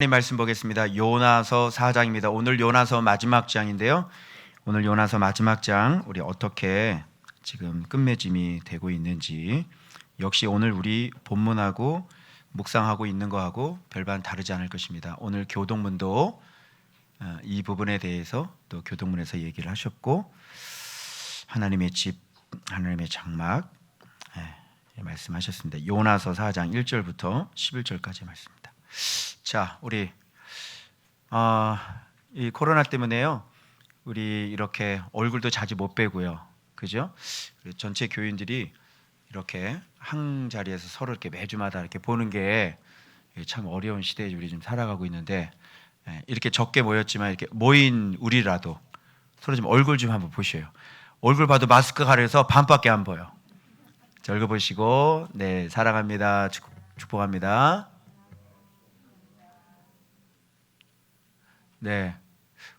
하나님 말씀 보겠습니다. 요나서 4장입니다. 오늘 요나서 마지막 장인데요. 오늘 요나서 마지막 장 우리 어떻게 지금 끝맺음이 되고 있는지 역시 오늘 우리 본문하고 묵상하고 있는 거하고 별반 다르지 않을 것입니다. 오늘 교동문도 이 부분에 대해서 또 교동문에서 얘기를 하셨고 하나님의 집, 하나님의 장막 말씀하셨습니다. 요나서 4장 1절부터 11절까지 말씀입니다. 자, 우리 이 코로나 때문에요. 우리 이렇게 얼굴도 자주 못 뵈고요. 그죠? 전체 교인들이 이렇게 한 자리에서 서로 이렇게 매주마다 이렇게 보는 게 참 어려운 시대에 우리 좀 살아가고 있는데 이렇게 적게 모였지만 이렇게 모인 우리라도 서로 좀 얼굴 좀 한번 보셔요. 얼굴 봐도 마스크 가려서 반밖에 안 보여. 자, 얼굴 보시고 네, 사랑합니다. 축복합니다. 네,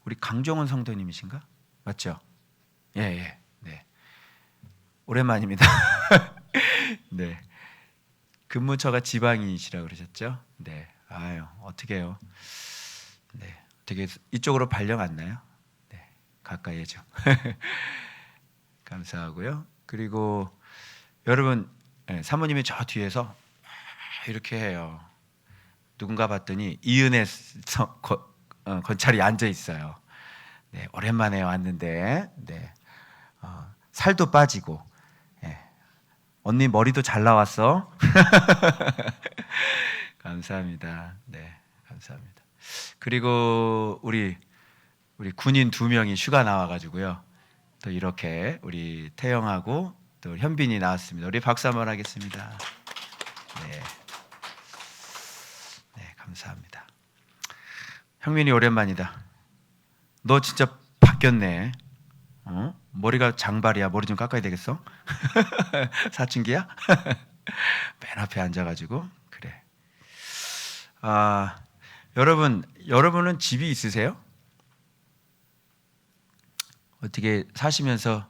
우리 강정원 성도님이신가? 맞죠? 예. 네, 오랜만입니다. 네, 근무처가 지방이시라고 그러셨죠? 네, 아유 어떻게요? 네, 되게 이쪽으로 발령 안 나요? 네, 가까이에 좀 감사하고요. 그리고 여러분, 사모님이 저 뒤에서 이렇게 해요. 누군가 봤더니 이은혜 건찰이 앉아 있어요. 네, 오랜만에 왔는데, 네, 살도 빠지고, 언니 머리도 잘 나왔어. 감사합니다. 네, 감사합니다. 그리고 우리 군인 2명이 휴가 나와가지고요. 또 이렇게 우리 태영하고 또 현빈이 나왔습니다. 우리 박수 한번 하겠습니다. 네, 감사합니다. 형민이 오랜만이다. 너 진짜 바뀌었네. 머리가 장발이야. 머리 좀 깎아야 되겠어? 사춘기야? 맨 앞에 앉아가지고 그래. 여러분은 집이 있으세요? 어떻게 사시면서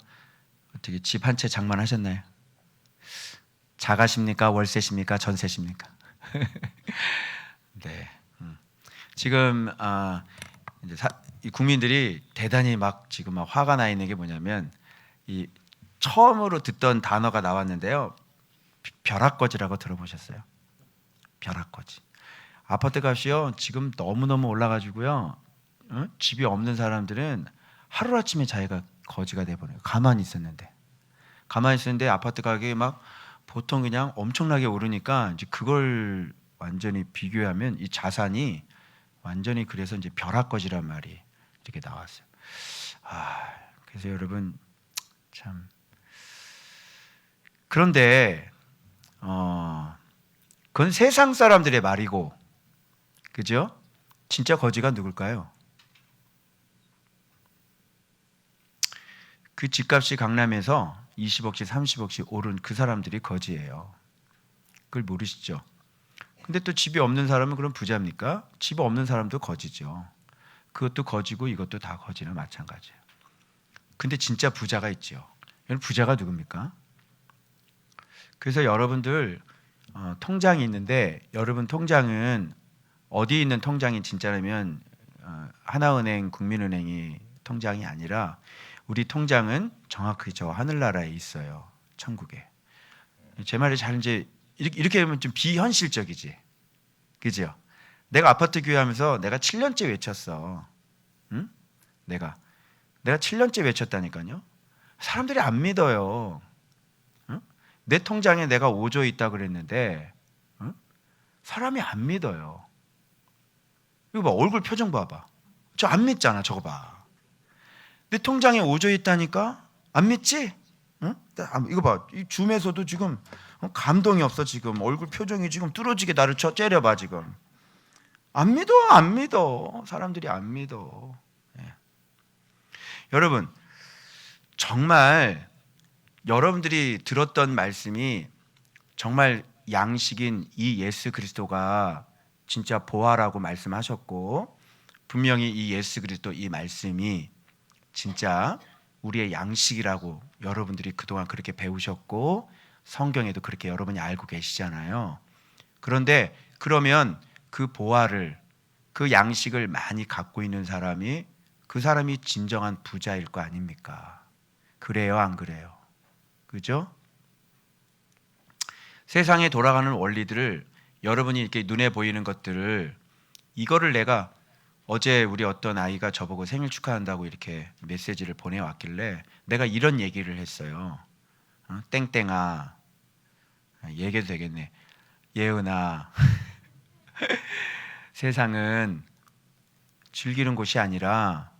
어떻게 집 한 채 장만하셨나요? 자가십니까? 월세십니까? 전세십니까? 네. 지금 이제 이 국민들이 대단히 지금 화가 나 있는 게 뭐냐면 이 처음으로 듣던 단어가 나왔는데요. 벼락거지라고 들어보셨어요? 벼락거지. 아파트 값이요 지금 너무너무 올라가지고요. 집이 없는 사람들은 하루아침에 자기가 거지가 돼버려요. 가만히 있었는데 아파트 가격이 보통 그냥 엄청나게 오르니까 이제 그걸 완전히 비교하면 이 자산이 완전히 그래서 이제 벼락거지란 말이 이렇게 나왔어요. 그래서 여러분 참 그런데 그건 세상 사람들의 말이고, 그죠? 진짜 거지가 누굴까요? 그 집값이 강남에서 20억씩 30억씩 오른 그 사람들이 거지예요. 그걸 모르시죠? 근데 또 집이 없는 사람은 그럼 부자입니까? 집 없는 사람도 거지죠. 그것도 거지고 이것도 다 거지나 마찬가지예요. 근데 진짜 부자가 있죠. 여러분 부자가 누굽니까? 그래서 여러분들 통장이 있는데 여러분 통장은 어디 있는 통장이 진짜라면 하나은행, 국민은행이 통장이 아니라 우리 통장은 정확히 저 하늘나라에 있어요. 천국에. 제 말이 잘 이제 이렇게 하면 좀 비현실적이지, 그죠? 내가 아파트 교회하면서 내가 7년째 외쳤어. 응? 내가 7년째 외쳤다니까요. 사람들이 안 믿어요. 응? 내 통장에 내가 5조 있다 그랬는데 사람이 안 믿어요. 이거 봐, 얼굴 표정 봐봐. 저 안 믿잖아. 저거 봐. 내 통장에 5조 있다니까 안 믿지? 응? 이거 봐, 이 줌에서도 지금 감동이 없어. 지금 얼굴 표정이 지금 뚫어지게 나를 째려봐. 지금 안 믿어. 사람들이 안 믿어. 여러분 정말 여러분들이 들었던 말씀이 정말 양식인 이 예수 그리스도가 진짜 보아라고 말씀하셨고, 분명히 이 예수 그리스도 이 말씀이 진짜 우리의 양식이라고 여러분들이 그동안 그렇게 배우셨고 성경에도 그렇게 여러분이 알고 계시잖아요. 그런데 그러면 그 보아를 그 양식을 많이 갖고 있는 사람이 그 사람이 진정한 부자일 거 아닙니까? 그래요, 안 그래요? 그죠? 세상에 돌아가는 원리들을 여러분이 이렇게 눈에 보이는 것들을 이거를 내가 어제 우리 어떤 아이가 저보고 생일 축하한다고 이렇게 메시지를 보내왔길래 내가 이런 얘기를 했어요. 땡땡아, 얘기해도 되겠네. 예은아, 세상은 즐기는 곳이 아니라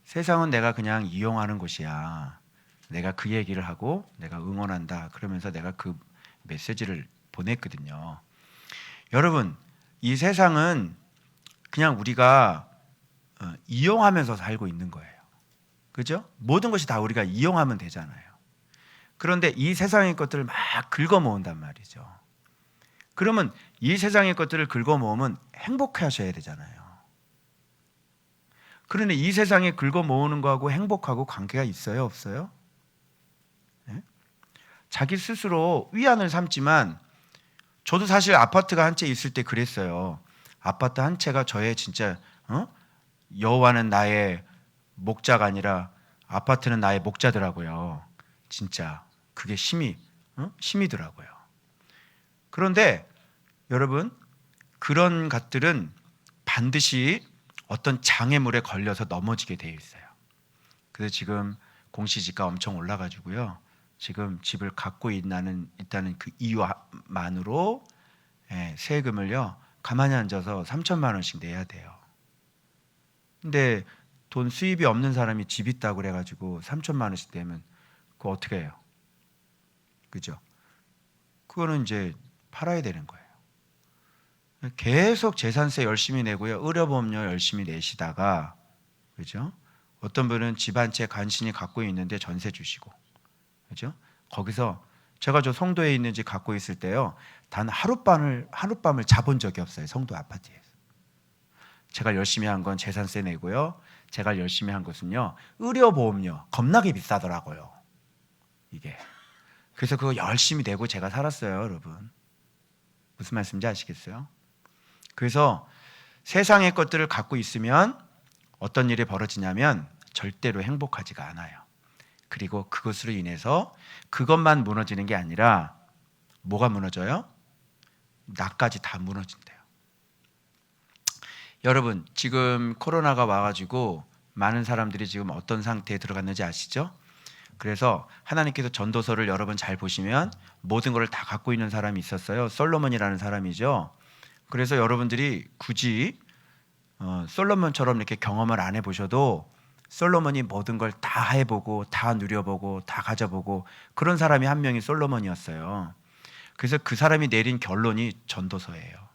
세상은 내가 그냥 이용하는 곳이야. 내가 그 얘기를 하고 내가 응원한다. 그러면서 내가 그 메시지를 보냈거든요. 여러분, 이 세상은 그냥 우리가 이용하면서 살고 있는 거예요. 그죠? 모든 것이 다 우리가 이용하면 되잖아요. 그런데 이 세상의 것들을 막 긁어 모은단 말이죠. 그러면 이 세상의 것들을 긁어 모으면 행복하셔야 되잖아요. 그런데 이 세상에 긁어 모으는 거하고 행복하고 관계가 있어요, 없어요? 네? 자기 스스로 위안을 삼지만 저도 사실 아파트가 한 채 있을 때 그랬어요. 아파트 한 채가 저의 진짜 여호와는 나의 목자가 아니라 아파트는 나의 목자더라고요. 진짜 그게 힘이더라고요. 그런데 여러분, 그런 것들은 반드시 어떤 장애물에 걸려서 넘어지게 되어 있어요. 그래서 지금 공시지가 엄청 올라가지고요. 지금 집을 갖고 있다는 그 이유만으로 세금을요, 가만히 앉아서 3천만 원씩 내야 돼요. 근데 돈 수입이 없는 사람이 집 있다고 그래가지고 3천만 원씩 내면 그거 어떻게 해요? 그죠? 그거는 이제 팔아야 되는 거예요. 계속 재산세 열심히 내고요, 의료보험료 열심히 내시다가, 그죠? 어떤 분은 집 한 채 간신히 갖고 있는데 전세 주시고, 그죠? 거기서 제가 저 성도에 있는 집 갖고 있을 때요, 단 하룻밤을 자본 적이 없어요. 성도 아파트에서. 제가 열심히 한 건 재산세 내고요, 제가 열심히 한 것은요, 의료보험료 겁나게 비싸더라고요, 이게. 그래서 그거 열심히 내고 제가 살았어요, 여러분. 무슨 말씀인지 아시겠어요? 그래서 세상의 것들을 갖고 있으면 어떤 일이 벌어지냐면 절대로 행복하지가 않아요. 그리고 그것으로 인해서 그것만 무너지는 게 아니라 뭐가 무너져요? 나까지 다 무너진대요. 여러분, 지금 코로나가 와가지고 많은 사람들이 지금 어떤 상태에 들어갔는지 아시죠? 그래서 하나님께서 전도서를 여러분 잘 보시면 모든 것을 다 갖고 있는 사람이 있었어요. 솔로몬이라는 사람이죠. 그래서 여러분들이 굳이 솔로몬처럼 이렇게 경험을 안 해보셔도 솔로몬이 모든 걸 다 해보고 다 누려보고 다 가져보고 그런 사람이 한 명이 솔로몬이었어요. 그래서 그 사람이 내린 결론이 전도서예요.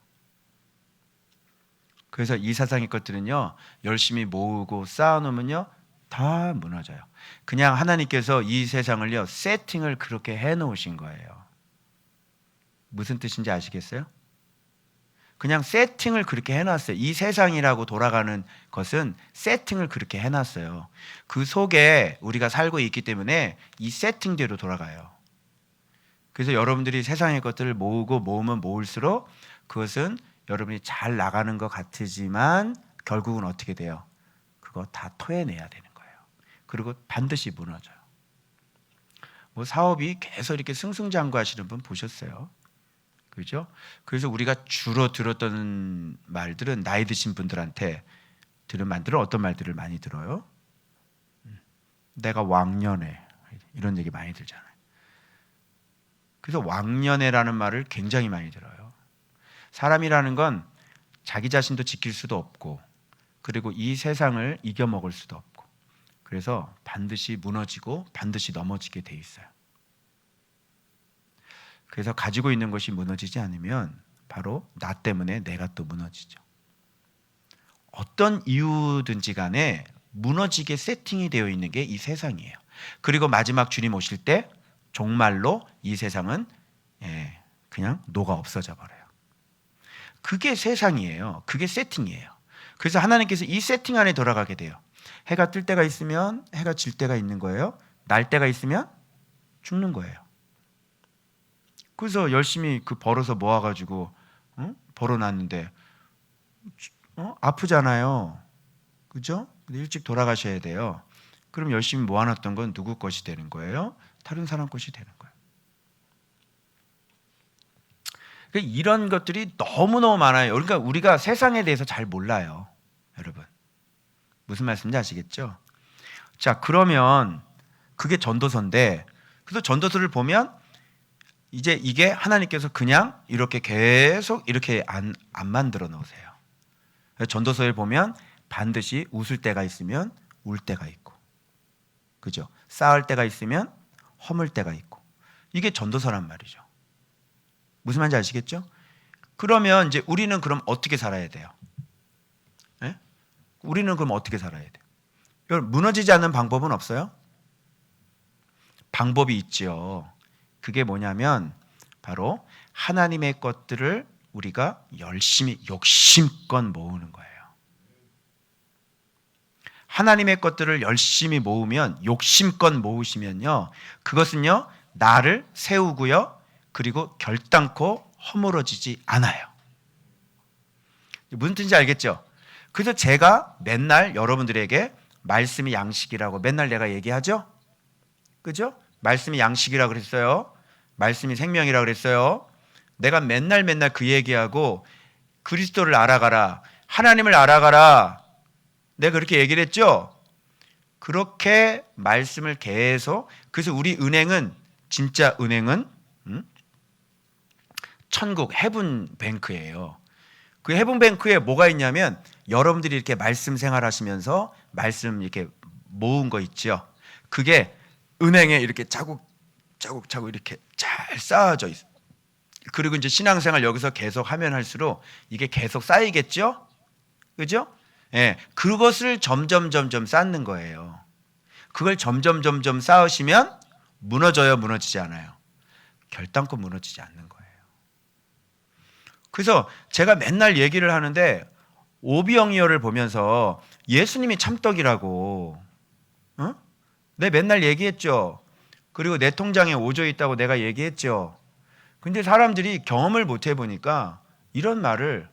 그래서 이 세상의 것들은요, 열심히 모으고 쌓아놓으면요, 다 무너져요. 그냥 하나님께서 이 세상을요, 세팅을 그렇게 해놓으신 거예요. 무슨 뜻인지 아시겠어요? 그냥 세팅을 그렇게 해놨어요. 이 세상이라고 돌아가는 것은 세팅을 그렇게 해놨어요. 그 속에 우리가 살고 있기 때문에 이 세팅대로 돌아가요. 그래서 여러분들이 세상의 것들을 모으고 모으면 모을수록 그것은 여러분이 잘 나가는 것 같지만 결국은 어떻게 돼요? 그거 다 토해내야 되는 거예요. 그리고 반드시 무너져요. 뭐 사업이 계속 이렇게 승승장구하시는 분 보셨어요? 그죠? 그래서 우리가 주로 들었던 말들은 나이 드신 분들한테 들은 말들은 어떤 말들을 많이 들어요? 내가 왕년에 이런 얘기 많이 들잖아요. 그래서 왕년에라는 말을 굉장히 많이 들어요. 사람이라는 건 자기 자신도 지킬 수도 없고 그리고 이 세상을 이겨먹을 수도 없고 그래서 반드시 무너지고 반드시 넘어지게 돼 있어요. 그래서 가지고 있는 것이 무너지지 않으면 바로 나 때문에 내가 또 무너지죠. 어떤 이유든지 간에 무너지게 세팅이 되어 있는 게 이 세상이에요. 그리고 마지막 주님 오실 때 정말로 이 세상은 그냥 녹아 없어져 버려요. 그게 세상이에요. 그게 세팅이에요. 그래서 하나님께서 이 세팅 안에 돌아가게 돼요. 해가 뜰 때가 있으면 해가 질 때가 있는 거예요. 날 때가 있으면 죽는 거예요. 그래서 열심히 그 벌어서 모아가지고 벌어놨는데 아프잖아요. 그죠? 근데 일찍 돌아가셔야 돼요. 그럼 열심히 모아놨던 건 누구 것이 되는 거예요? 다른 사람 것이 되는 거예요. 그러니까 이런 것들이 너무너무 많아요. 그러니까 우리가 세상에 대해서 잘 몰라요. 여러분. 무슨 말씀인지 아시겠죠? 자, 그러면 그게 전도서인데, 그래서 전도서를 보면 이제 이게 하나님께서 그냥 이렇게 계속 이렇게 안 만들어 놓으세요. 전도서에 보면 반드시 웃을 때가 있으면 울 때가 있고, 그죠? 쌓을 때가 있으면 허물 때가 있고, 이게 전도서란 말이죠. 무슨 말인지 아시겠죠? 그러면 이제 우리는 그럼 어떻게 살아야 돼요? 예? 우리는 그럼 어떻게 살아야 돼요? 여러분, 무너지지 않는 방법은 없어요? 방법이 있죠. 그게 뭐냐면 바로 하나님의 것들을 우리가 열심히 욕심껏 모으는 거예요. 하나님의 것들을 열심히 모으면, 욕심껏 모으시면요, 그것은요 나를 세우고요, 그리고 결단코 허물어지지 않아요. 무슨 뜻인지 알겠죠? 그래서 제가 맨날 여러분들에게 말씀이 양식이라고 맨날 내가 얘기하죠? 그죠? 말씀이 양식이라고 그랬어요. 말씀이 생명이라고 그랬어요. 내가 맨날 그 얘기하고 그리스도를 알아가라, 하나님을 알아가라, 내가 그렇게 얘기를 했죠? 그렇게 말씀을 계속. 그래서 우리 은행은, 진짜 은행은 천국 헤븐뱅크예요. 그 헤븐뱅크에 뭐가 있냐면 여러분들이 이렇게 말씀 생활하시면서 말씀 이렇게 모은 거 있죠. 그게 은행에 이렇게 차곡차곡 이렇게 잘 쌓아져 있어요. 그리고 이제 신앙생활 여기서 계속 하면 할수록 이게 계속 쌓이겠죠? 그죠? 예, 그것을 점점 쌓는 거예요. 그걸 점점 쌓으시면 무너져요, 무너지지 않아요? 결단코 무너지지 않는 거예요. 그래서 제가 맨날 얘기를 하는데 오비영이어를 보면서 예수님이 참떡이라고, 내 맨날 얘기했죠. 그리고 내 통장에 5조 있다고 내가 얘기했죠. 근데 사람들이 경험을 못 해보니까 이런 말을,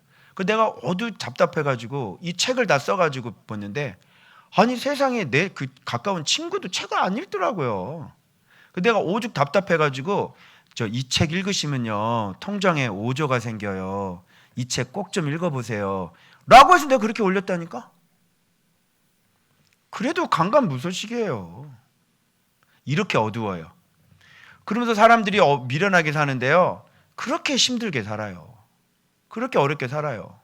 내가 어두 답답해가지고 이 책을 다 써가지고 봤는데, 아니 세상에 내 그 가까운 친구도 책을 안 읽더라고요. 내가 오죽 답답해가지고, 이 책 읽으시면요 통장에 5조가 생겨요, 이 책 꼭 좀 읽어보세요 라고 해서 내가 그렇게 올렸다니까. 그래도 강간무소식이에요. 이렇게 어두워요. 그러면서 사람들이 미련하게 사는데요, 그렇게 힘들게 살아요. 그렇게 어렵게 살아요.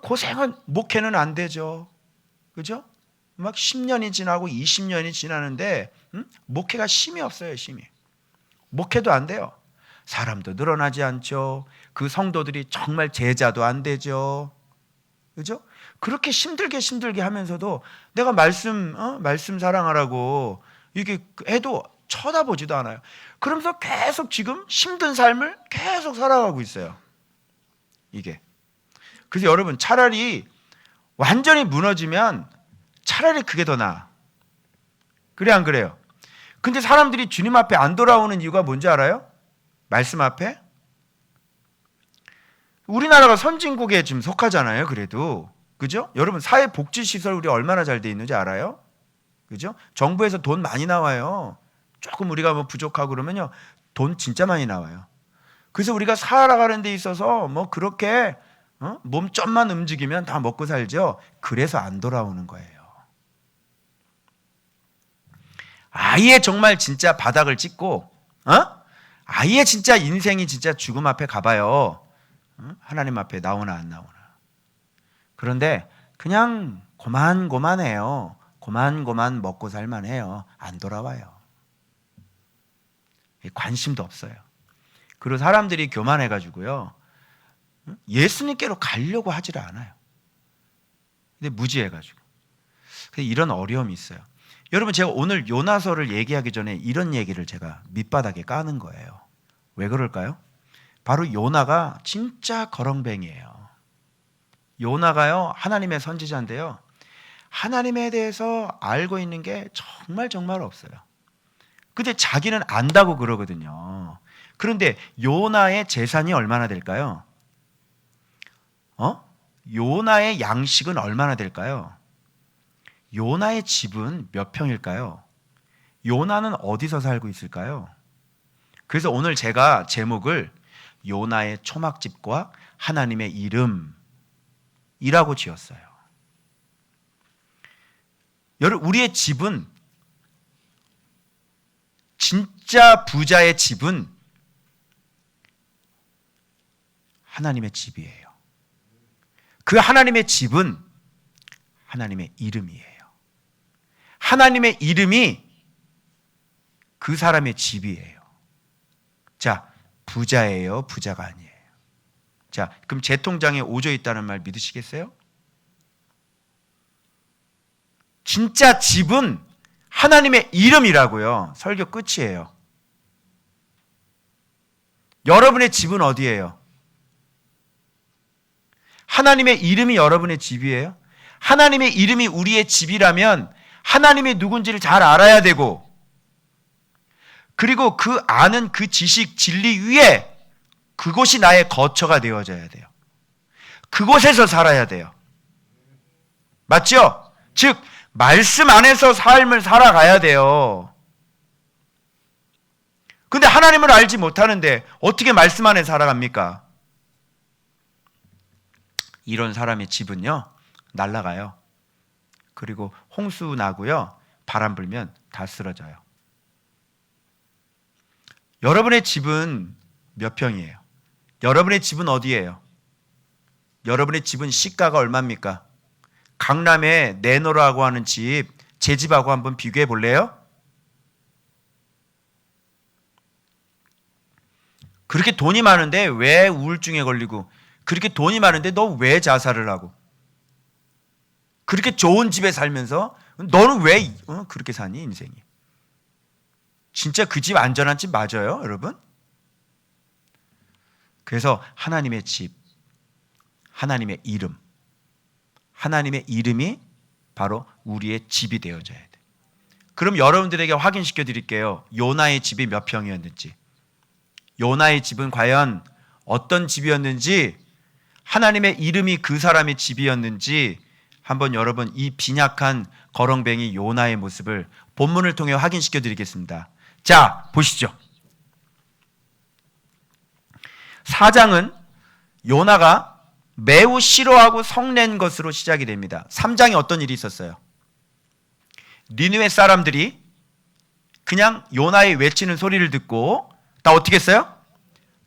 고생은, 목회는 안 되죠. 그죠? 막 10년이 지나고 20년이 지나는데 목회가 쉼이 없어요. 쉼이. 목회도 안 돼요. 사람도 늘어나지 않죠. 그 성도들이 정말 제자도 안 되죠. 그죠? 그렇게 힘들게 하면서도 내가 말씀 사랑하라고 이게 해도 쳐다보지도 않아요. 그러면서 계속 지금 힘든 삶을 계속 살아가고 있어요. 이게. 그래서 여러분, 차라리 완전히 무너지면 차라리 그게 더 나아. 그래 안 그래요? 근데 사람들이 주님 앞에 안 돌아오는 이유가 뭔지 알아요? 말씀 앞에? 우리나라가 선진국에 지금 속하잖아요. 그래도. 그죠? 여러분, 사회복지시설 우리 얼마나 잘 돼 있는지 알아요? 그죠? 정부에서 돈 많이 나와요. 조금 우리가 뭐 부족하고 그러면요, 돈 진짜 많이 나와요. 그래서 우리가 살아가는 데 있어서 뭐 그렇게 몸 좀만 움직이면 다 먹고 살죠. 그래서 안 돌아오는 거예요. 아예 정말 진짜 바닥을 찍고, 아예 진짜 인생이 진짜 죽음 앞에 가봐요. 하나님 앞에 나오나 안 나오나. 그런데 그냥 고만고만해요. 고만 먹고 살만해요. 안 돌아와요. 관심도 없어요. 그리고 사람들이 교만해가지고요, 예수님께로 가려고 하지를 않아요. 근데 무지해가지고. 이런 어려움이 있어요. 여러분, 제가 오늘 요나서를 얘기하기 전에 이런 얘기를 제가 밑바닥에 까는 거예요. 왜 그럴까요? 바로 요나가 진짜 거렁뱅이에요. 요나가요, 하나님의 선지자인데요, 하나님에 대해서 알고 있는 게 정말 없어요. 근데 자기는 안다고 그러거든요. 그런데 요나의 재산이 얼마나 될까요? 요나의 양식은 얼마나 될까요? 요나의 집은 몇 평일까요? 요나는 어디서 살고 있을까요? 그래서 오늘 제가 제목을 요나의 초막집과 하나님의 이름이라고 지었어요. 여러분, 우리의 집은, 진짜 부자의 집은 하나님의 집이에요. 그 하나님의 집은 하나님의 이름이에요. 하나님의 이름이 그 사람의 집이에요. 자, 부자예요, 부자가 아니에요. 자, 그럼 제 통장에 5조 있다는 말 믿으시겠어요? 진짜 집은 하나님의 이름이라고요. 설교 끝이에요. 여러분의 집은 어디예요? 하나님의 이름이 여러분의 집이에요? 하나님의 이름이 우리의 집이라면 하나님이 누군지를 잘 알아야 되고, 그리고 그 아는 그 지식, 진리 위에 그곳이 나의 거처가 되어져야 돼요. 그곳에서 살아야 돼요. 맞죠? 즉, 말씀 안에서 삶을 살아가야 돼요. 근데 하나님을 알지 못하는데 어떻게 말씀 안에 살아갑니까? 이런 사람의 집은요, 날아가요. 그리고 홍수 나고요, 바람 불면 다 쓰러져요. 여러분의 집은 몇 평이에요? 여러분의 집은 어디예요? 여러분의 집은 시가가 얼마입니까? 강남에 내노라고 하는 집, 제 집하고 한번 비교해 볼래요? 그렇게 돈이 많은데 왜 우울증에 걸리고, 그렇게 돈이 많은데 너 왜 자살을 하고, 그렇게 좋은 집에 살면서 너는 왜 그렇게 사니, 인생이? 진짜 그 집 안전한 집 맞아요, 여러분? 그래서 하나님의 집, 하나님의 이름, 하나님의 이름이 바로 우리의 집이 되어져야 돼. 그럼 여러분들에게 확인시켜 드릴게요. 요나의 집이 몇 평이었는지, 요나의 집은 과연 어떤 집이었는지, 하나님의 이름이 그 사람의 집이었는지 한번 여러분 이 빈약한 거렁뱅이 요나의 모습을 본문을 통해 확인시켜 드리겠습니다. 자, 보시죠. 4장은 요나가 매우 싫어하고 성낸 것으로 시작이 됩니다. 3장에 어떤 일이 있었어요? 니느웨 사람들이 그냥 요나의 외치는 소리를 듣고 다 어떻게 했어요?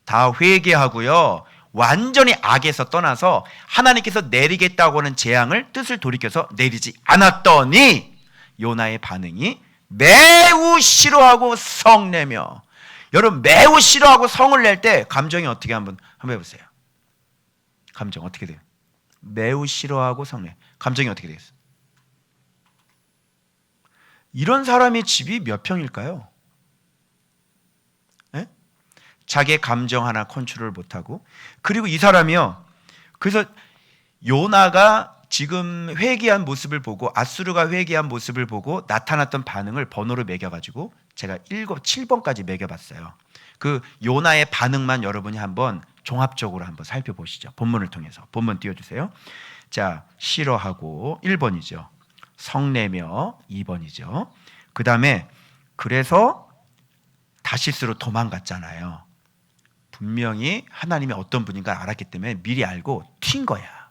다 회개하고요, 완전히 악에서 떠나서 하나님께서 내리겠다고 하는 재앙을 뜻을 돌이켜서 내리지 않았더니 요나의 반응이 매우 싫어하고 성내며, 여러분 매우 싫어하고 성을 낼 때 감정이 어떻게 한번 해보세요. 감정 어떻게 돼요? 매우 싫어하고 성내, 감정이 어떻게 되겠어요? 이런 사람의 집이 몇 평일까요? 네? 자기의 감정 하나 컨트롤 못하고, 그리고 이 사람이요, 그래서 요나가 지금 회개한 모습을 보고, 아수르가 회개한 모습을 보고 나타났던 반응을 번호로 매겨가지고 제가 7번까지 매겨봤어요. 그 요나의 반응만 여러분이 한번 종합적으로 한번 살펴보시죠. 본문을 통해서. 본문 띄워주세요. 자, 싫어하고 1번이죠. 성내며 2번이죠. 그 다음에 그래서 다시스로 도망갔잖아요. 분명히 하나님이 어떤 분인가 알았기 때문에 미리 알고 튄 거야.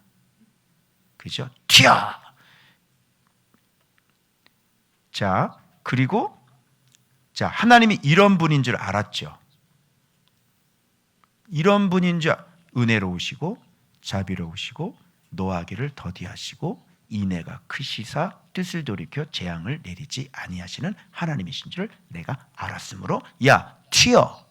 그죠? 튀어! 자, 그리고 자, 하나님이 이런 분인 줄 알았죠. 이런 분인 줄, 은혜로우시고 자비로우시고 노하기를 더디하시고 인애가 크시사 뜻을 돌이켜 재앙을 내리지 아니하시는 하나님이신 줄 내가 알았으므로 야, 튀어!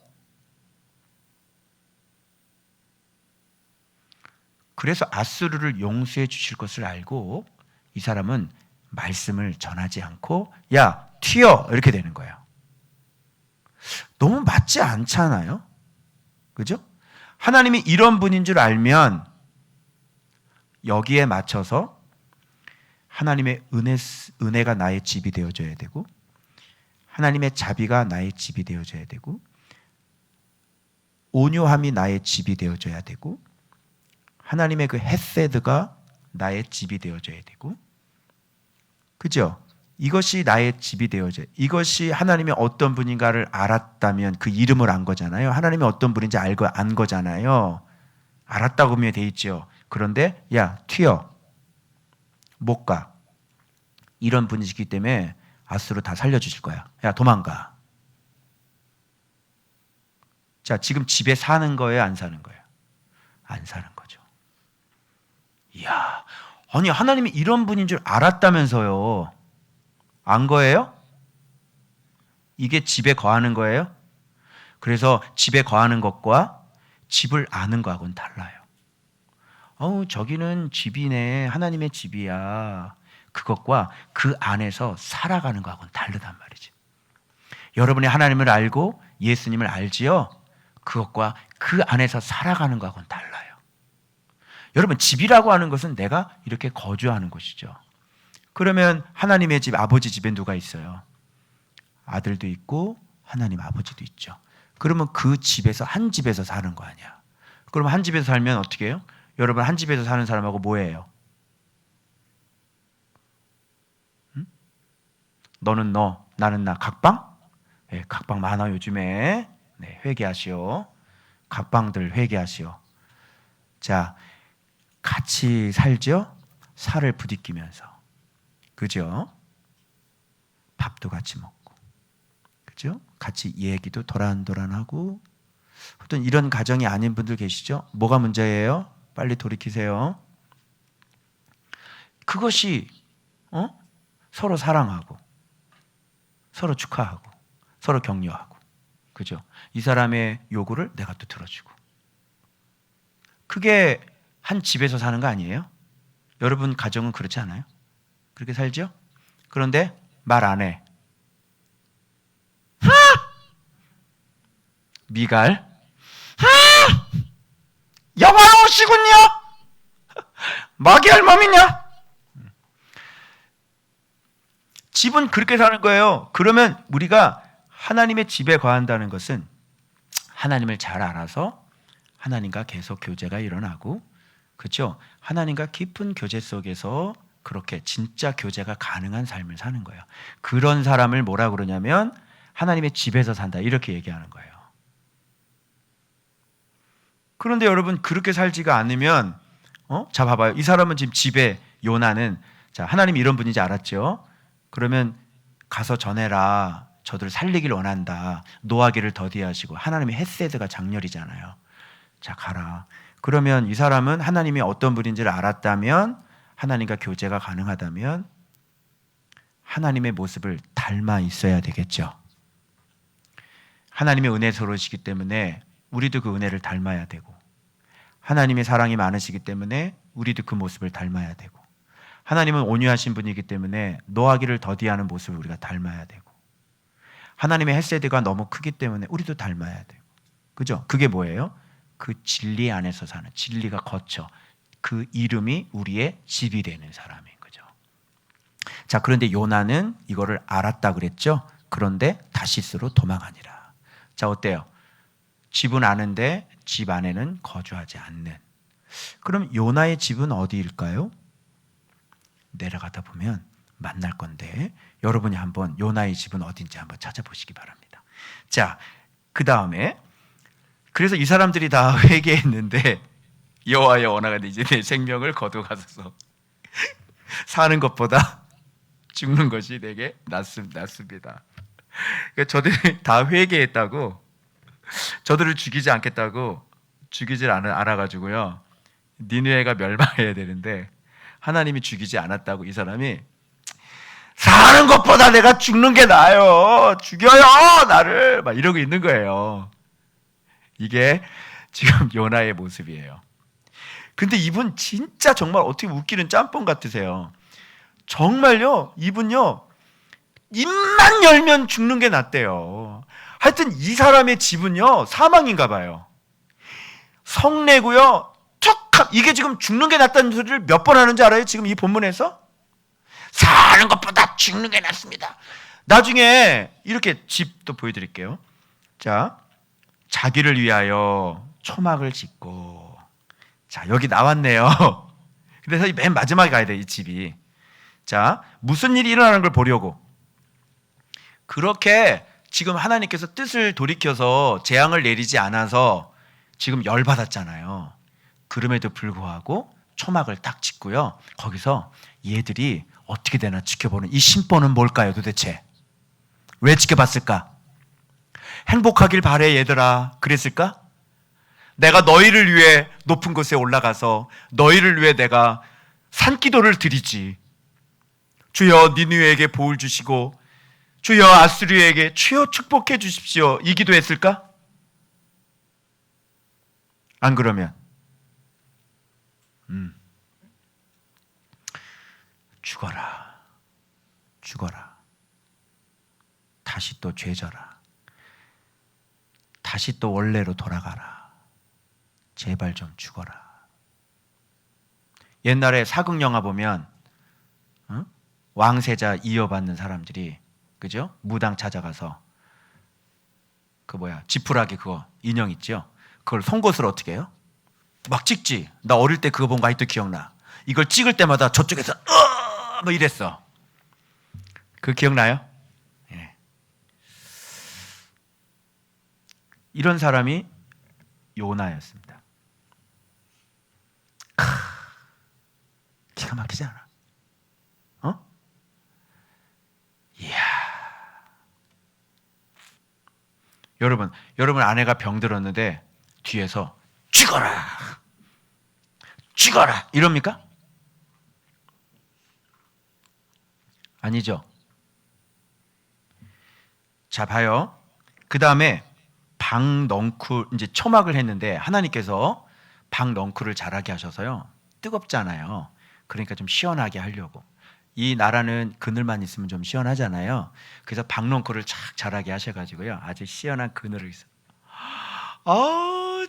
그래서 아수르를 용서해 주실 것을 알고 이 사람은 말씀을 전하지 않고 야, 튀어! 이렇게 되는 거예요. 너무 맞지 않잖아요? 그죠? 하나님이 이런 분인 줄 알면 여기에 맞춰서 하나님의 은혜가 나의 집이 되어져야 되고, 하나님의 자비가 나의 집이 되어져야 되고, 온유함이 나의 집이 되어져야 되고, 하나님의 그 헤세드가 나의 집이 되어져야 되고, 그죠? 이것이 나의 집이 되어져. 이것이 하나님이 어떤 분인가를 알았다면 그 이름을 안 거잖아요. 하나님이 어떤 분인지 안 거잖아요. 알았다고 하면 돼 있죠. 그런데 야, 튀어. 못 가. 이런 분이시기 때문에 아스로 다 살려주실 거야. 야, 도망가. 자, 지금 집에 사는 거예요, 안 사는 거예요? 안 사는 거죠. 이야, 아니 하나님이 이런 분인 줄 알았다면서요. 안 거예요? 이게 집에 거하는 거예요? 그래서 집에 거하는 것과 집을 아는 거하고는 달라요. 저기는 집이네. 하나님의 집이야. 그것과 그 안에서 살아가는 거하고는 다르단 말이죠. 여러분이 하나님을 알고 예수님을 알지요? 그것과 그 안에서 살아가는 거하고는 달라요. 여러분, 집이라고 하는 것은 내가 이렇게 거주하는 곳이죠. 그러면 하나님의 집, 아버지 집에 누가 있어요? 아들도 있고 하나님 아버지도 있죠. 그러면 그 집에서, 한 집에서 사는 거 아니야. 그러면 한 집에서 살면 어떻게 해요? 여러분, 한 집에서 사는 사람하고 뭐예요? 응? 너는 너, 나는 나. 각방? 네, 각방 많아 요즘에. 네, 회개하시오. 각방들 회개하시오. 자, 같이 살죠? 살을 부딪히면서. 그죠? 밥도 같이 먹고. 그죠? 같이 얘기도 도란도란하고. 어떤 이런 가정이 아닌 분들 계시죠? 뭐가 문제예요? 빨리 돌이키세요. 그것이 서로 사랑하고 서로 축하하고 서로 격려하고, 그죠? 이 사람의 요구를 내가 또 들어주고. 그게 한 집에서 사는 거 아니에요? 여러분 가정은 그렇지 않아요? 그렇게 살죠? 그런데 말 안 해. 미갈. 영화로우시군요. 마귀 할멈이냐? 집은 그렇게 사는 거예요. 그러면 우리가 하나님의 집에 거한다는 것은 하나님을 잘 알아서 하나님과 계속 교제가 일어나고, 그렇죠? 하나님과 깊은 교제 속에서 그렇게 진짜 교제가 가능한 삶을 사는 거예요. 그런 사람을 뭐라 그러냐면 하나님의 집에서 산다, 이렇게 얘기하는 거예요. 그런데 여러분, 그렇게 살지가 않으면 자, 봐봐요. 이 사람은 지금 집에, 요나는, 자, 하나님이 이런 분인지 알았죠? 그러면 가서 전해라. 저들을 살리길 원한다. 노하기를 더디하시고. 하나님의 헤세드가 장렬이잖아요. 자, 가라. 그러면 이 사람은 하나님이 어떤 분인지를 알았다면, 하나님과 교제가 가능하다면 하나님의 모습을 닮아 있어야 되겠죠. 하나님의 은혜스러우시기 때문에 우리도 그 은혜를 닮아야 되고, 하나님의 사랑이 많으시기 때문에 우리도 그 모습을 닮아야 되고, 하나님은 온유하신 분이기 때문에 노하기를 더디하는 모습을 우리가 닮아야 되고, 하나님의 헤세드가 너무 크기 때문에 우리도 닮아야 되고, 그죠? 그게 뭐예요? 그 진리 안에서 사는, 진리가 거쳐 그 이름이 우리의 집이 되는 사람인 거죠. 자, 그런데 요나는 이거를 알았다 그랬죠? 그런데 다시스로 도망하니라. 자, 어때요? 집은 아는데 집 안에는 거주하지 않는. 그럼 요나의 집은 어디일까요? 내려가다 보면 만날 건데, 여러분이 한번 요나의 집은 어딘지 한번 찾아보시기 바랍니다. 자, 그 다음에, 그래서 이 사람들이 다 회개했는데 여호와의 언어가 이제 내 생명을 거두가소서. 사는 것보다 죽는 것이 내게 낫습니다. 그러니까 저들이 다 회개했다고, 저들을 죽이지 않겠다고, 죽이질 않아가지고요, 니느웨가 멸망해야 되는데 하나님이 죽이지 않았다고 이 사람이, 사는 것보다 내가 죽는 게 나아요, 죽여요 나를, 막 이러고 있는 거예요. 이게 지금 요나의 모습이에요. 근데 이분 진짜 정말 어떻게 웃기는 짬뽕 같으세요. 정말요, 이분요, 입만 열면 죽는 게 낫대요. 하여튼 이 사람의 집은요, 사망인가 봐요. 성내고요, 이게 지금 죽는 게 낫다는 소리를 몇 번 하는지 알아요? 지금 이 본문에서? 사는 것보다 죽는 게 낫습니다. 나중에 이렇게 집도 보여드릴게요. 자, 자기를 위하여 초막을 짓고 자, 여기 나왔네요. 그래서 맨 마지막에 가야 돼, 이 집이. 자, 무슨 일이 일어나는 걸 보려고. 그렇게 지금 하나님께서 뜻을 돌이켜서 재앙을 내리지 않아서 지금 열받았잖아요. 그럼에도 불구하고 초막을 딱 짓고요. 거기서 얘들이 어떻게 되나 지켜보는 이 심보는 뭘까요, 도대체? 왜 지켜봤을까? 행복하길 바래, 얘들아. 그랬을까? 내가 너희를 위해 높은 곳에 올라가서 너희를 위해 내가 산기도를 드리지. 주여 니느웨에게 복을 주시고 주여 아수르에게 주여 축복해 주십시오. 이 기도했을까? 안 그러면 죽어라. 죽어라. 다시 또 죄져라. 다시 또 원래로 돌아가라. 제발 좀 죽어라. 옛날에 사극 영화 보면 왕세자 이어받는 사람들이, 그죠? 무당 찾아가서 지푸라기 그거 인형 있죠? 그걸 송곳을 어떻게 해요? 막 찍지. 나 어릴 때 그거 본 거 아직도 기억나. 이걸 찍을 때마다 저쪽에서 뭐 이랬어. 그거 기억나요? 예. 이런 사람이 요나였습니다. 기가 막히지 않아? 이야. 여러분 아내가 병들었는데 뒤에서 죽어라. 죽어라. 이럽니까? 아니죠. 자, 봐요. 그 다음에 박넝쿨, 이제 초막을 했는데 하나님께서 박넝쿨을 자라게 하셔서요. 뜨겁잖아요. 그러니까 좀 시원하게 하려고. 이 나라는 그늘만 있으면 좀 시원하잖아요. 그래서 박넝쿨을 착 자라게 하셔가지고요. 아주 시원한 그늘을 있어요.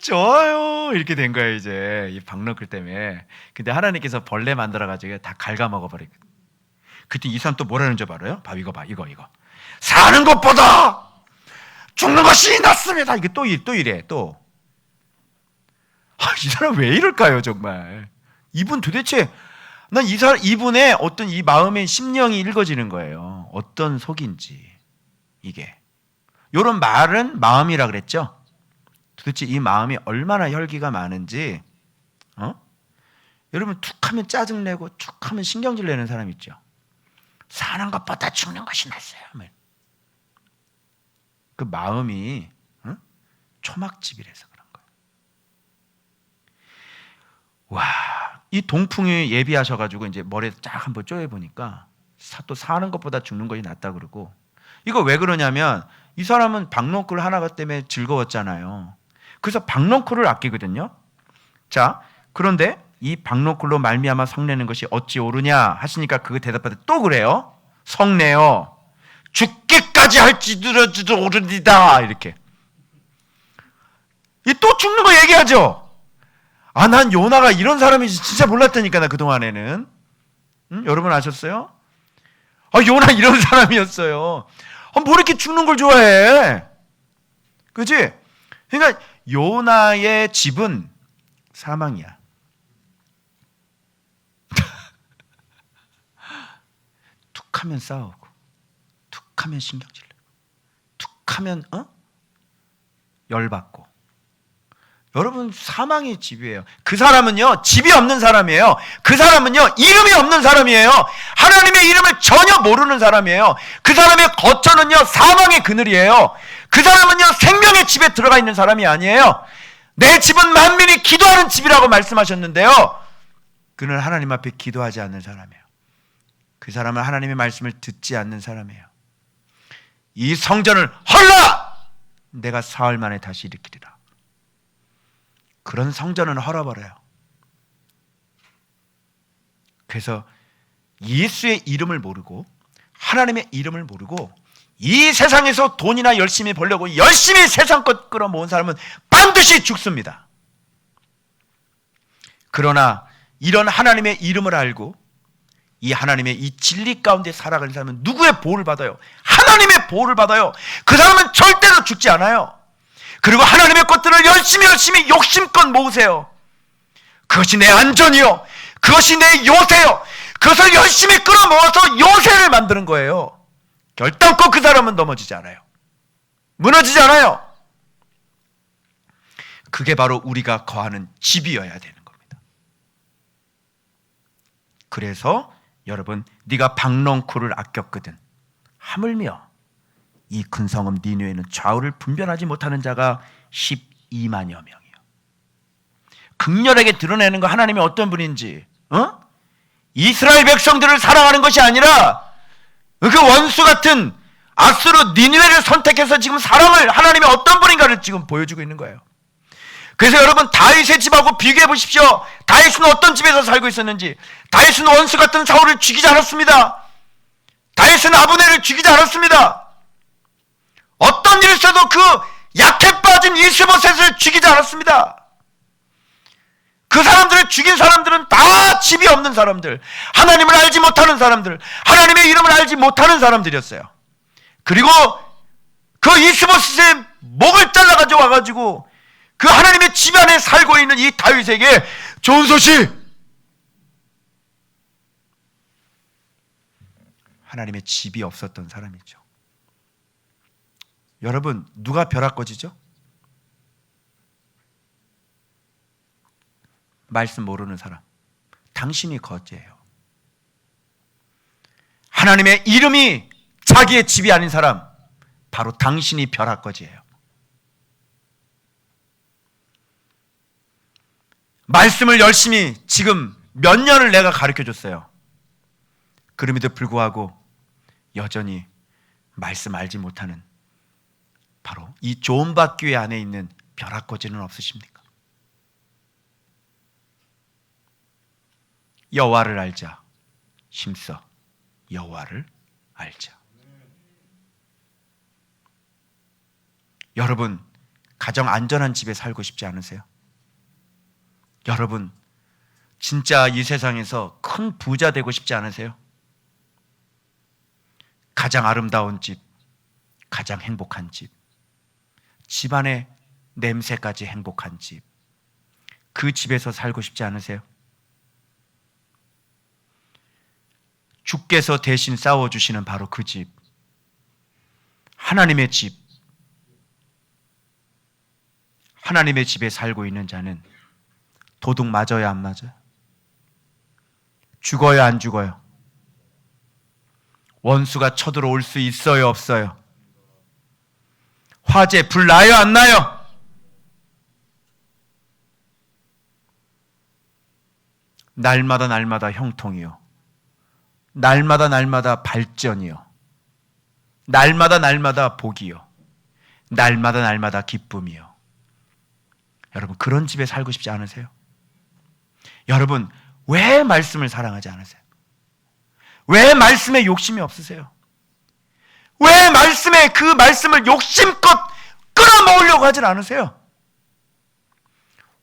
좋아요. 이렇게 된 거예요, 이제. 이 박넝쿨 때문에. 근데 하나님께서 벌레 만들어가지고 다 갉아먹어버리거든요. 그때 이 사람 또 뭐라는 줄 알아요? 이거 봐. 사는 것보다 죽는 것이 낫습니다. 이게 또 이래, 또. 이 사람 왜 이럴까요, 정말. 이분 도대체, 난 이분의 어떤 이 마음의 심령이 읽어지는 거예요. 어떤 속인지, 이게. 요런 말은 마음이라 그랬죠? 도대체 이 마음이 얼마나 혈기가 많은지, 여러분 툭 하면 짜증내고 툭 하면 신경질 내는 사람 있죠? 사는 것보다 죽는 것이 낫어요. 그 마음이 초막집이라서 그런 거예요. 와, 이 동풍이 예비하셔가지고 이제 머리에 쫙 한번 쪼여보니까 또 사는 것보다 죽는 것이 낫다 그러고. 이거 왜 그러냐면 이 사람은 박넝쿨 하나가 때문에 즐거웠잖아요. 그래서 박넝쿨을 아끼거든요. 자, 그런데 이 박넝쿨로 말미암아 성내는 것이 어찌 옳으냐 하시니까 그 대답할 때 또 그래요. 성내요. 죽기까지 할지라도 옳으리다. 이렇게. 이 또 죽는 거 얘기하죠. 난 요나가 이런 사람인지 진짜 몰랐다니까, 나 그동안에는. 여러분 아셨어요? 요나 이런 사람이었어요. 뭐 이렇게 죽는 걸 좋아해? 그치? 그러니까 요나의 집은 사망이야. 툭하면 싸우고, 툭하면 신경질 내고, 툭하면 열받고. 여러분, 사망의 집이에요. 그 사람은요, 집이 없는 사람이에요. 그 사람은요, 이름이 없는 사람이에요. 하나님의 이름을 전혀 모르는 사람이에요. 그 사람의 거처는요, 사망의 그늘이에요. 그 사람은요, 생명의 집에 들어가 있는 사람이 아니에요. 내 집은 만민이 기도하는 집이라고 말씀하셨는데요, 그는 하나님 앞에 기도하지 않는 사람이에요. 그 사람은 하나님의 말씀을 듣지 않는 사람이에요. 이 성전을 헐라! 내가 사흘 만에 다시 일으키리라. 그런 성전은 헐어버려요. 그래서 예수의 이름을 모르고 하나님의 이름을 모르고 이 세상에서 돈이나 열심히 벌려고 열심히 세상 것 끌어모은 사람은 반드시 죽습니다. 그러나 이런 하나님의 이름을 알고 이 하나님의 이 진리 가운데 살아가는 사람은 누구의 보호를 받아요? 하나님의 보호를 받아요. 그 사람은 절대로 죽지 않아요. 그리고 하나님의 것들을 열심히 욕심껏 모으세요. 그것이 내 안전이요, 그것이 내 요새요. 그것을 열심히 끌어모아서 요새를 만드는 거예요. 결단코 그 사람은 넘어지지 않아요. 무너지지 않아요. 그게 바로 우리가 거하는 집이어야 되는 겁니다. 그래서 여러분, 네가 박넝쿨을 아꼈거든 하물며 이 큰 성읍 니느웨는 좌우를 분별하지 못하는 자가 12만여 명이요. 극렬하게 드러내는 거 하나님이 어떤 분인지, 이스라엘 백성들을 사랑하는 것이 아니라 그 원수 같은 아수르 니느웨를 선택해서 지금 사랑을, 하나님이 어떤 분인가를 지금 보여주고 있는 거예요. 그래서 여러분, 다윗의 집하고 비교해 보십시오. 다윗은 어떤 집에서 살고 있었는지. 다윗은 원수 같은 사울을 죽이지 않았습니다. 다윗은 아브넬을 죽이지 않았습니다. 어떤 일을 써도 그 약해 빠진 이스보셋을 죽이지 않았습니다. 그 사람들을 죽인 사람들은 다 집이 없는 사람들, 하나님을 알지 못하는 사람들, 하나님의 이름을 알지 못하는 사람들이었어요. 그리고 그 이스보셋의 목을 잘라가지고 와가지고 그 하나님의 집 안에 살고 있는 이 다윗에게 좋은 소식, 하나님의 집이 없었던 사람이죠. 여러분, 누가 벼락거지죠? 말씀 모르는 사람. 당신이 거지예요. 하나님의 이름이 자기의 집이 아닌 사람, 바로 당신이 벼락거지예요. 말씀을 열심히 지금 몇 년을 내가 가르쳐줬어요. 그럼에도 불구하고 여전히 말씀 알지 못하는 바로 이 좋은밭 교회 안에 있는 벼락거지는 없으십니까? 여호와를 알자. 힘써 여호와를 알자. 여러분, 가정 안전한 집에 살고 싶지 않으세요? 여러분, 진짜 이 세상에서 큰 부자 되고 싶지 않으세요? 가장 아름다운 집, 가장 행복한 집, 집안의 냄새까지 행복한 집, 그 집에서 살고 싶지 않으세요? 주께서 대신 싸워주시는 바로 그 집, 하나님의 집, 하나님의 집에 살고 있는 자는 도둑 맞아요, 안 맞아요? 죽어요, 안 죽어요? 원수가 쳐들어올 수 있어요, 없어요? 화재 불 나요, 안 나요? 날마다 날마다 형통이요, 날마다 날마다 발전이요, 날마다 날마다 복이요, 날마다 날마다 기쁨이요. 여러분, 그런 집에 살고 싶지 않으세요? 여러분, 왜 말씀을 사랑하지 않으세요? 왜 말씀에 욕심이 없으세요? 왜 말씀에 그 말씀을 욕심껏 끌어모으려고 하진 않으세요?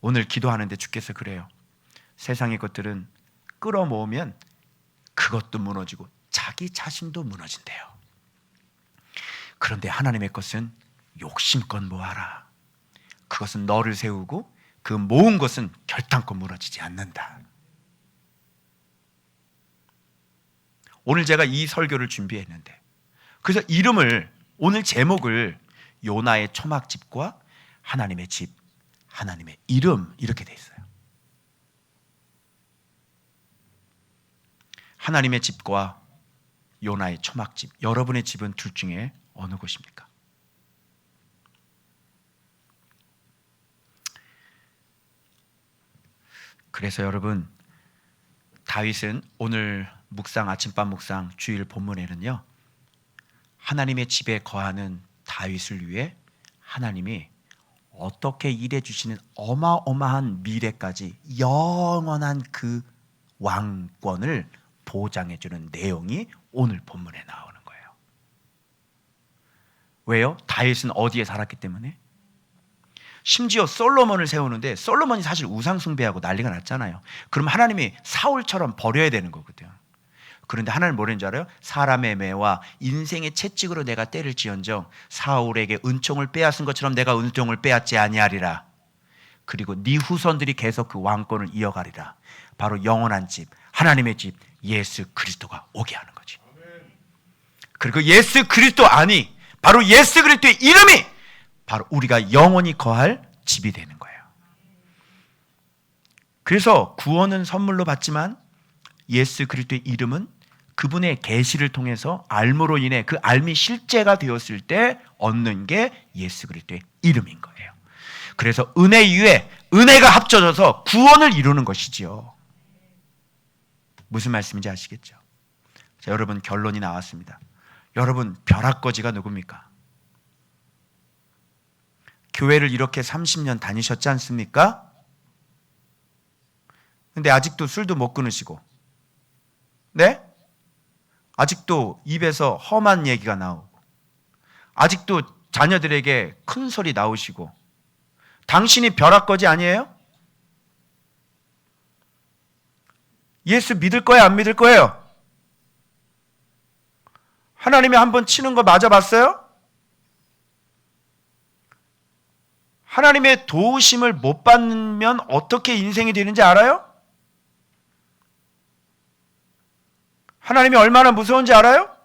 오늘 기도하는데 주께서 그래요. 세상의 것들은 끌어모으면 그것도 무너지고 자기 자신도 무너진대요. 그런데 하나님의 것은 욕심껏 모아라. 그것은 너를 세우고 그 모은 것은 결단코 무너지지 않는다. 오늘 제가 이 설교를 준비했는데, 그래서 이름을, 오늘 제목을 요나의 초막집과 하나님의 집, 하나님의 이름, 이렇게 돼 있어요. 하나님의 집과 요나의 초막집. 여러분의 집은 둘 중에 어느 곳입니까? 그래서 여러분, 다윗은 오늘 묵상, 아침밥 묵상 주일 본문에는요, 하나님의 집에 거하는 다윗을 위해 하나님이 어떻게 일해 주시는 어마어마한 미래까지 영원한 그 왕권을 보장해 주는 내용이 오늘 본문에 나오는 거예요. 왜요? 다윗은 어디에 살았기 때문에? 심지어 솔로몬을 세우는데 솔로몬이 사실 우상 숭배하고 난리가 났잖아요. 그럼 하나님이 사울처럼 버려야 되는 거거든요. 그런데 하나님 뭐라는 줄 알아요? 사람의 매와 인생의 채찍으로 내가 때릴지언정 사울에게 은총을 빼앗은 것처럼 내가 은총을 빼앗지 아니하리라. 그리고 네 후손들이 계속 그 왕권을 이어가리라. 바로 영원한 집, 하나님의 집 예수 그리스도가 오게 하는 거지. 그리고 예수 그리스도 안이, 바로 예수 그리스도의 이름이 바로 우리가 영원히 거할 집이 되는 거예요. 그래서 구원은 선물로 받지만 예수 그리스도의 이름은 그분의 계시를 통해서 알므로 인해 그 알미 실제가 되었을 때 얻는 게 예수 그리스도의 이름인 거예요. 그래서 은혜 위에 은혜가 합쳐져서 구원을 이루는 것이지요. 무슨 말씀인지 아시겠죠? 자, 여러분, 결론이 나왔습니다. 여러분, 벼락거지가 누굽니까? 교회를 이렇게 30년 다니셨지 않습니까? 근데 아직도 술도 못 끊으시고, 네? 아직도 입에서 험한 얘기가 나오고, 아직도 자녀들에게 큰 소리 나오시고, 당신이 벼락거지 아니에요? 예수 믿을 거예요, 안 믿을 거예요? 하나님이 한번 치는 거 맞아봤어요? 하나님의 도우심을 못 받으면 어떻게 인생이 되는지 알아요? 하나님이 얼마나 무서운지 알아요?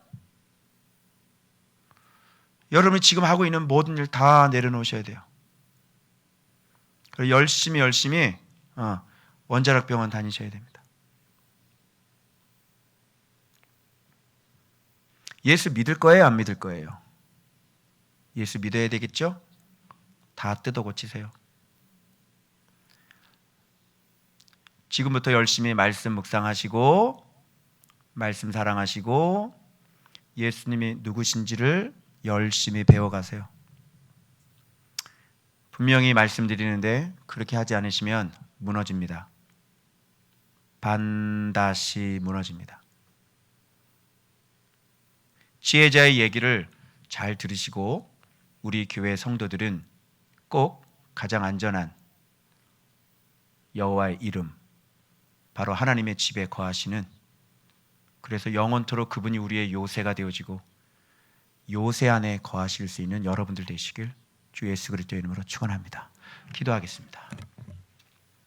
여러분이 지금 하고 있는 모든 일 다 내려놓으셔야 돼요. 그리고 열심히 원자력 병원 다니셔야 됩니다. 예수 믿을 거예요, 안 믿을 거예요? 예수 믿어야 되겠죠? 다 뜯어 고치세요. 지금부터 열심히 말씀 묵상하시고, 말씀 사랑하시고, 예수님이 누구신지를 열심히 배워가세요. 분명히 말씀드리는데 그렇게 하지 않으시면 무너집니다. 반드시 무너집니다. 지혜자의 얘기를 잘 들으시고, 우리 교회 성도들은 꼭 가장 안전한 여호와의 이름, 바로 하나님의 집에 거하시는, 그래서 영원토록 그분이 우리의 요새가 되어지고 요새 안에 거하실 수 있는 여러분들 되시길 주 예수 그리스도의 이름으로 축원합니다. 기도하겠습니다.